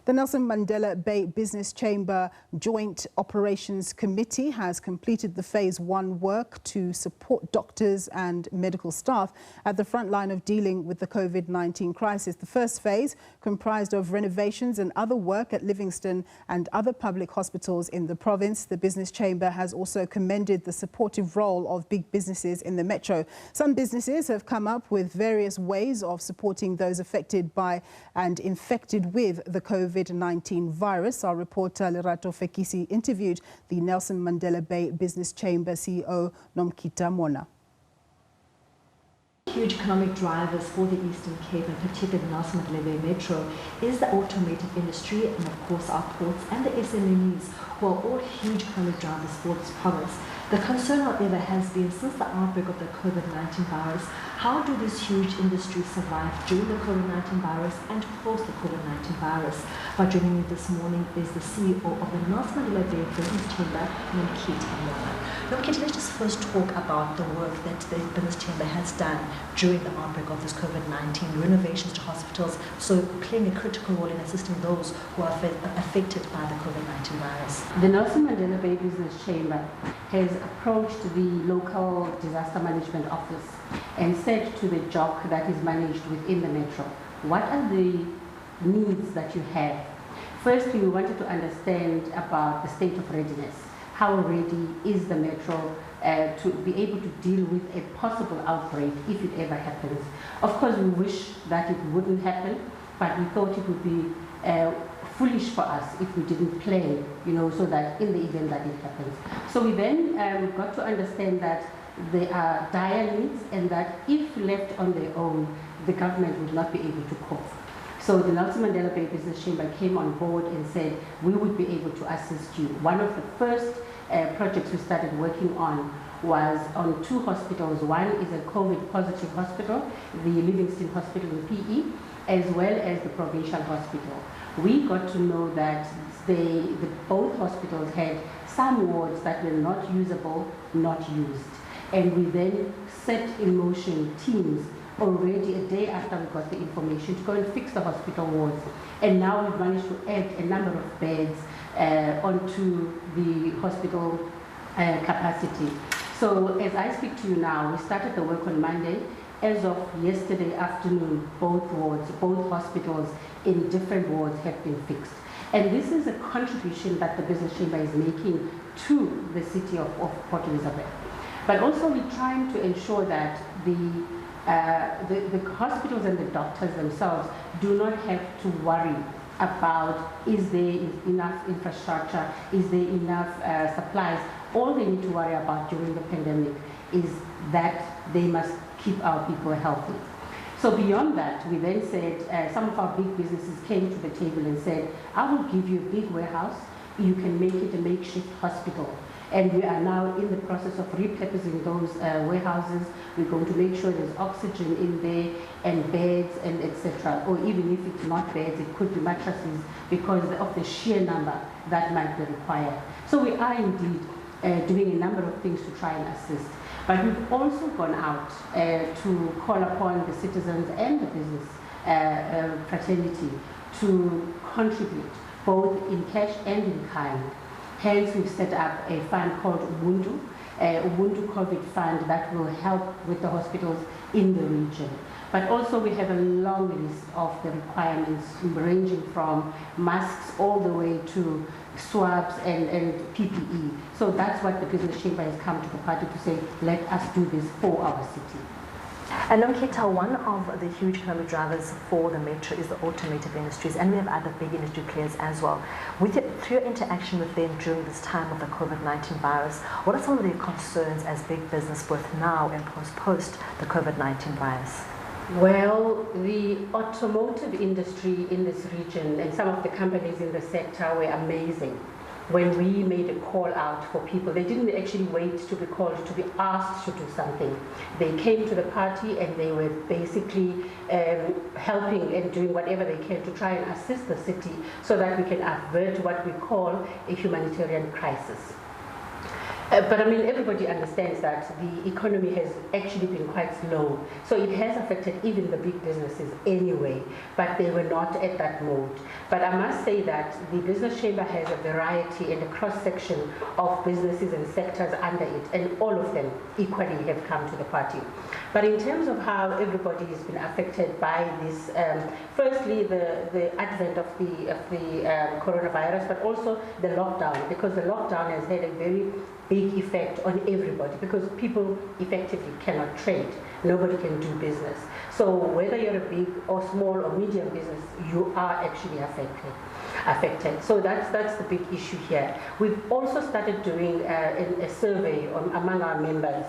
The Nelson Mandela Bay Business Chamber Joint Operations Committee has completed the Phase 1 work to support doctors and medical staff at the front line of dealing with the COVID-19 crisis. The first phase comprised of renovations and other work at Livingstone and other public hospitals in the province. The Business Chamber has also commended the supportive role of big businesses in the metro. Some businesses have come up with various ways of supporting those affected by and infected with the COVID-19 virus. Our reporter Lerato Fekisi interviewed the Nelson Mandela Bay Business Chamber CEO Nomkhita Mona. Huge economic drivers for the Eastern Cape, and particularly the Nelson Mandela Bay Metro, is the automotive industry and of course our ports and the SMEs, who are all huge economic drivers for this province. The concern, however, has been since the outbreak of the COVID-19 virus, how do these huge industries survive during the COVID-19 virus and post the COVID-19 virus? But joining me this morning is the CEO of the Nelson Mandela Bay Business Chamber, Nomkhita Mona. Nomkhita, let's just first talk about the work that the Business Chamber has done during the outbreak of this COVID-19, renovations to hospitals, so playing a critical role in assisting those who are affected by the COVID-19 virus. The Nelson Mandela Bay Business Chamber has approached the local disaster management office and said to the job that is managed within the metro, what are the needs that you have? Firstly, we wanted to understand about the state of readiness. How ready is the metro to be able to deal with a possible outbreak if it ever happens? Of course, we wish that it wouldn't happen, but we thought it would be foolish for us if we didn't plan, so that in the event that it happens. So we then got to understand that there are dire needs and that if left on their own, the government would not be able to cope. So the Nelson Mandela Bay Business Chamber came on board and said, we would be able to assist you. One of the first projects we started working on was on 2 hospitals. One is a COVID positive hospital, the Livingstone Hospital in PE, as well as the provincial hospital. We got to know that both hospitals had some wards that were not usable, not used. And we then set in motion teams already a day after we got the information to go and fix the hospital wards. And now we've managed to add a number of beds onto the hospital capacity. So as I speak to you now, we started the work on Monday. As of yesterday afternoon, both wards, both hospitals in different wards have been fixed. And this is a contribution that the Business Chamber is making to the city of Port Elizabeth. But also we're trying to ensure that the hospitals and the doctors themselves do not have to worry about is there enough infrastructure, is there enough supplies. All they need to worry about during the pandemic is that they must keep our people healthy. So beyond that, we then said, some of our big businesses came to the table and said, I will give you a big warehouse, you can make it a makeshift hospital. And we are now in the process of repurposing those warehouses. We're going to make sure there's oxygen in there and beds and etc. Or even if it's not beds, it could be mattresses because of the sheer number that might be required. So we are indeed doing a number of things to try and assist. But we've also gone out to call upon the citizens and the business fraternity to contribute both in cash and in kind. Hence, we've set up a fund called Ubuntu COVID Fund that will help with the hospitals in the region. But also we have a long list of the requirements ranging from masks all the way to swabs and PPE. So that's what the Business Chamber has come to the party to say, let us do this for our city. And Nomkhita, one of the huge economic drivers for the metro is the automotive industries, and we have other big industry players as well. Through your interaction with them during this time of the COVID-19 virus, what are some of their concerns as big business both now and post the COVID-19 virus? Well, the automotive industry in this region and some of the companies in the sector were amazing. When we made a call out for people, they didn't actually wait to be called, to be asked to do something. They came to the party and they were basically helping and doing whatever they can to try and assist the city so that we can avert what we call a humanitarian crisis. But I mean, everybody understands that the economy has actually been quite slow. So it has affected even the big businesses anyway, but they were not at that mode. But I must say that the business chamber has a variety and a cross-section of businesses and sectors under it, and all of them equally have come to the party. But in terms of how everybody has been affected by this, firstly, the advent of the coronavirus, but also the lockdown, because the lockdown has had a very big effect on everybody, because people effectively cannot trade. Nobody can do business. So whether you're a big or small or medium business, you are actually affected. So that's the big issue here. We've also started doing a survey among our members,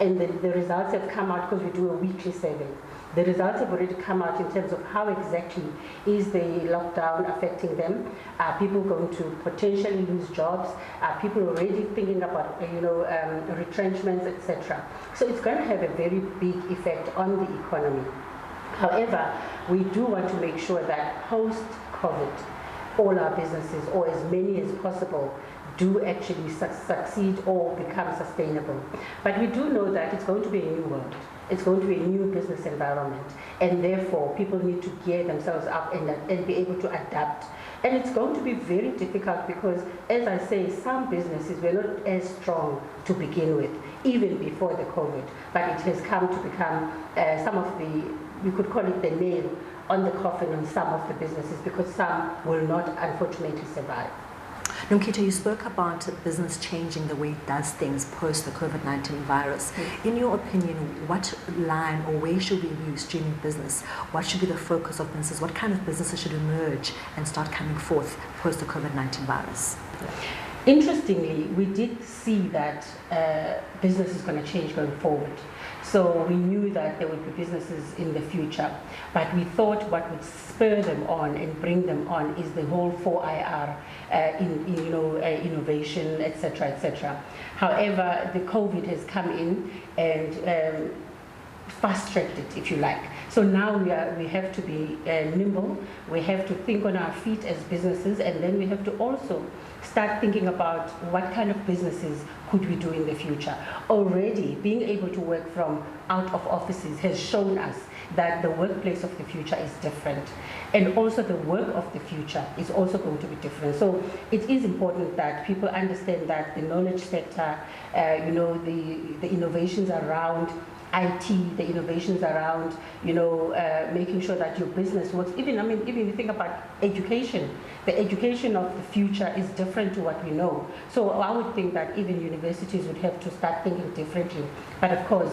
and the results have come out because we do a weekly survey. The results have already come out in terms of how exactly is the lockdown affecting them. Are people going to potentially lose jobs? Are people already thinking about retrenchments, etc.? So it's going to have a very big effect on the economy. However, we do want to make sure that post-COVID, all our businesses, or as many as possible, do actually succeed or become sustainable. But we do know that it's going to be a new world. It's going to be a new business environment, and therefore people need to gear themselves up and be able to adapt. And it's going to be very difficult because, as I say, some businesses were not as strong to begin with, even before the COVID, but it has come to become some of the, we could call it the nail on the coffin on some of the businesses, because some will not unfortunately survive. Nomkhita, you spoke about business changing the way it does things post the COVID-19 virus. Yes. In your opinion, what line or way should we use streaming business? What should be the focus of businesses? What kind of businesses should emerge and start coming forth post the COVID-19 virus? Interestingly, we did see that business is going to change going forward. So we knew that there would be businesses in the future, but we thought what would spur them on and bring them on is the whole 4IR, innovation, etc., etc. However, the COVID has come in and fast-tracked it, if you like. So now we have to be nimble, we have to think on our feet as businesses, and then we have to also start thinking about what kind of businesses could we do in the future. Already, being able to work from out of offices has shown us that the workplace of the future is different. And also the work of the future is also going to be different. So it is important that people understand that the knowledge sector, the innovations around IT, the innovations around, making sure that your business works. Even you think about education, the education of the future is different to what we know. So I would think that even universities would have to start thinking differently. But of course,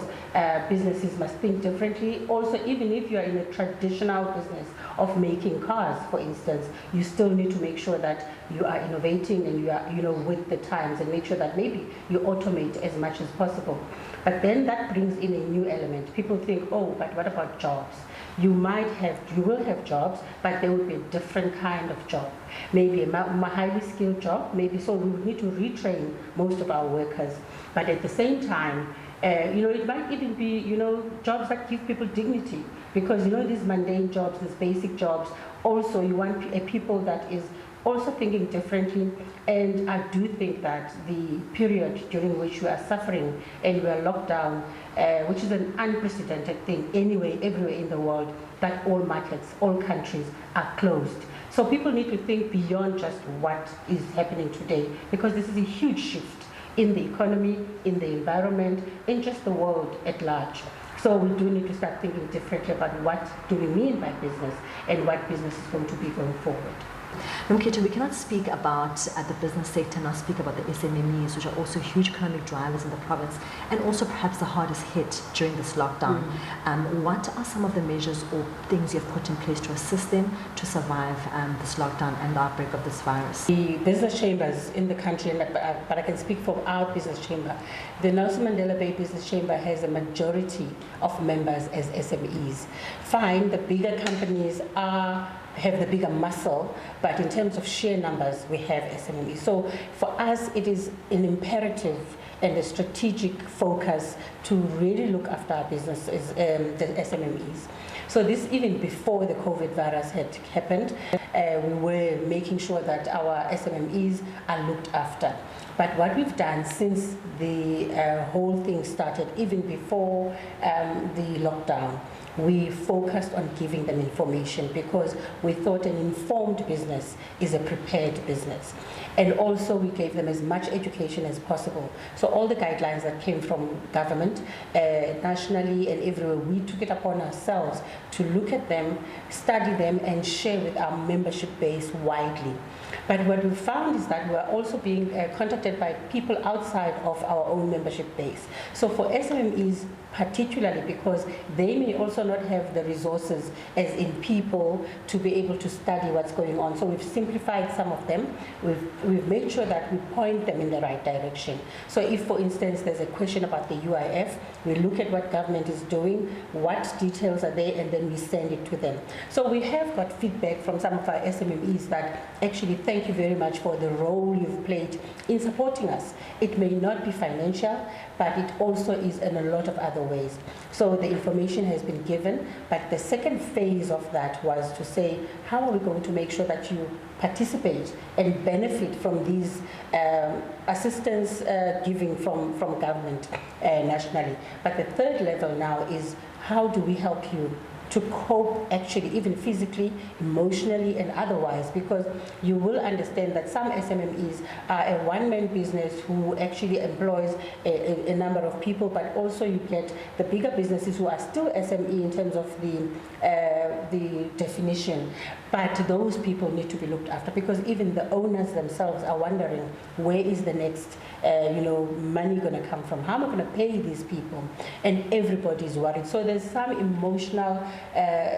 businesses must think differently. Also, even if you are in a traditional business of making cars, for instance, you still need to make sure that you are innovating and you are, with the times, and make sure that maybe you automate as much as possible. But then that brings in a new element. People think, oh, but what about jobs? You will have jobs, but there will be a different kind of job. Maybe a highly skilled job, maybe, so we would need to retrain most of our workers. But at the same time, it might even be, jobs that give people dignity. Because, these mundane jobs, these basic jobs, also you want people that is also thinking differently. And I do think that the period during which we are suffering and we are locked down, which is an unprecedented thing anyway, everywhere in the world, that all markets, all countries are closed. So people need to think beyond just what is happening today, because this is a huge shift in the economy, in the environment, in just the world at large. So we do need to start thinking differently about what do we mean by business and what business is going to be going forward. Nomkhita, we cannot speak about the business sector and not speak about the SMMEs, which are also huge economic drivers in the province, and also perhaps the hardest hit during this lockdown. What are some of the measures or things you've put in place to assist them to survive this lockdown and the outbreak of this virus? The business chambers in the country, but I can speak for our business chamber, the Nelson Mandela Bay Business Chamber has a majority of members as SMEs. Fine, the bigger companies are have the bigger muscle, but in terms of sheer numbers, we have SMMEs. So for us, it is an imperative and a strategic focus to really look after our businesses, the SMMEs. So this, even before the COVID virus had happened, we were making sure that our SMMEs are looked after. But what we've done since the whole thing started, even before the lockdown, we focused on giving them information because we thought an informed business is a prepared business. And also we gave them as much education as possible. So all the guidelines that came from government, nationally and everywhere, we took it upon ourselves to look at them, study them, and share with our membership base widely. But what we found is that we are also being contacted by people outside of our own membership base. So for SMMEs particularly, because they may also not have the resources as in people to be able to study what's going on. So we've simplified some of them. We've made sure that we point them in the right direction. So if, for instance, there's a question about the UIF, we look at what government is doing, what details are there, and then we send it to them. So we have got feedback from some of our SMMEs that actually thank you very much for the role you've played in supporting us. It may not be financial, but it also is in a lot of other ways. So the information has been given, but the second phase of that was to say, how are we going to make sure that you participate and benefit from these assistance giving from government nationally. But the third level now is, how do we help you to cope actually, even physically, emotionally, and otherwise, because you will understand that some SMMEs are a one-man business who actually employs a number of people, but also you get the bigger businesses who are still SME in terms of the definition. But those people need to be looked after, because even the owners themselves are wondering, where is the next money going to come from? How am I going to pay these people? And everybody's worried. So there's some emotional,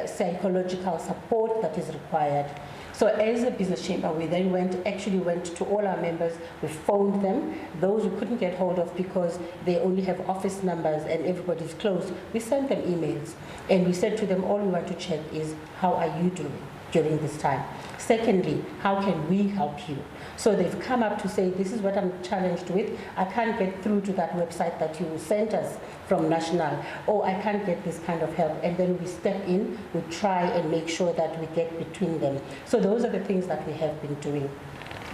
psychological support that is required. So as a business chamber, we then went to all our members, we phoned them, those who couldn't get hold of because they only have office numbers and everybody's closed, we sent them emails. And we said to them, all we want to check is, how are you doing during this time? Secondly, how can we help you? So they've come up to say, this is what I'm challenged with. I can't get through to that website that you sent us from National, or I can't get this kind of help. And then we step in, we try and make sure that we get between them. So those are the things that we have been doing.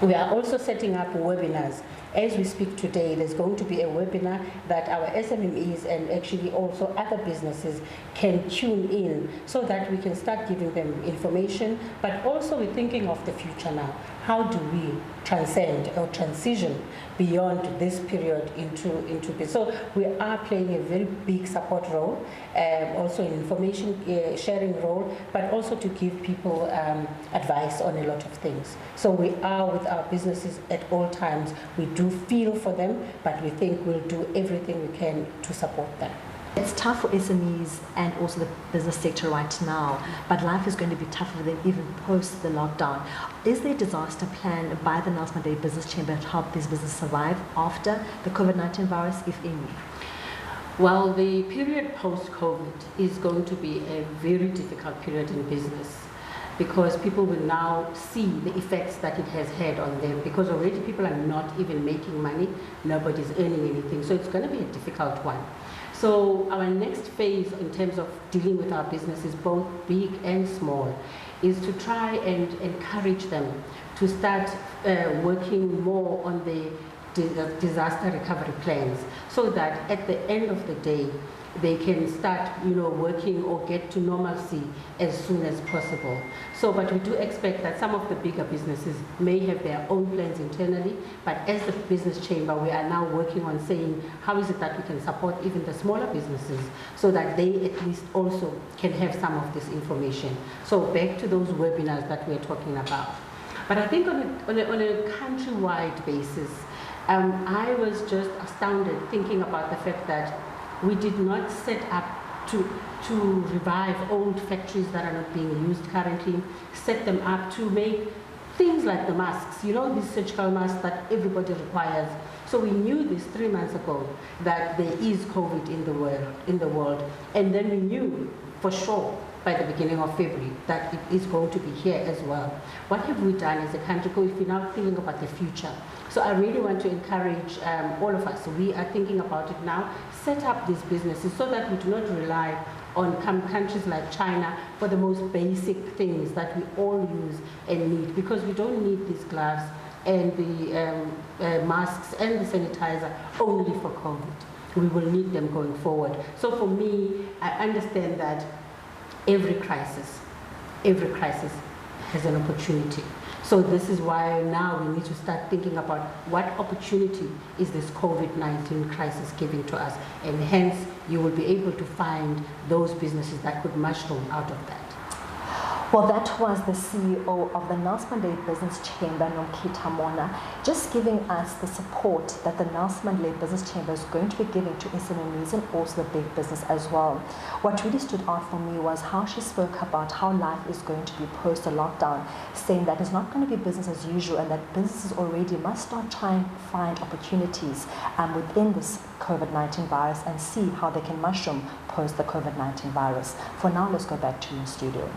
We are also setting up webinars. As we speak today, there's going to be a webinar that our SMMEs and actually also other businesses can tune in so that we can start giving them information, but also we're thinking of the future now. How do we transcend or transition beyond this period into this? So we are playing a very big support role, also an information sharing role, but also to give people advice on a lot of things. So we are with our businesses at all times. We do feel for them, but we think we'll do everything we can to support them. It's tough for SMEs and also the business sector right now, but life is going to be tougher for them even post the lockdown. Is there a disaster plan by the Mandela Bay Business Chamber to help these businesses survive after the COVID-19 virus, if any? Well, the period post-COVID is going to be a very difficult period in business, because people will now see the effects that it has had on them, because already people are not even making money, nobody's earning anything, so it's going to be a difficult one. So our next phase in terms of dealing with our businesses, both big and small, is to try and encourage them to start working more on the disaster recovery plans, so that at the end of the day, they can start, working or get to normalcy as soon as possible. So, but we do expect that some of the bigger businesses may have their own plans internally, but as the business chamber, we are now working on saying, how is it that we can support even the smaller businesses so that they at least also can have some of this information. So back to those webinars that we're talking about. But I think on a countrywide basis, I was just astounded thinking about the fact that we did not set up to revive old factories that are not being used currently, set them up to make things like the masks, these surgical masks that everybody requires. So we knew this 3 months ago that there is COVID in the world, and then we knew for sure by the beginning of February that it is going to be here as well. What have we done as a country if we're now thinking about the future? So I really want to encourage all of us. We are thinking about it now. Set up these businesses so that we do not rely on countries like China for the most basic things that we all use and need, because we don't need these gloves and the masks and the sanitizer only for COVID. We will need them going forward. So for me, I understand that every crisis has an opportunity. So this is why now we need to start thinking about what opportunity is this COVID-19 crisis giving to us, and hence you will be able to find those businesses that could mushroom out of that. Well, that was the CEO of the Mandela Bay Business Chamber, Nomkhita Mona, just giving us the support that the Mandela Bay Business Chamber is going to be giving to SMEs and also the big business as well. What really stood out for me was how she spoke about how life is going to be post a lockdown, saying that it's not going to be business as usual and that businesses already must start trying to find opportunities within this COVID-19 virus and see how they can mushroom post the COVID-19 virus. For now, let's go back to the studio.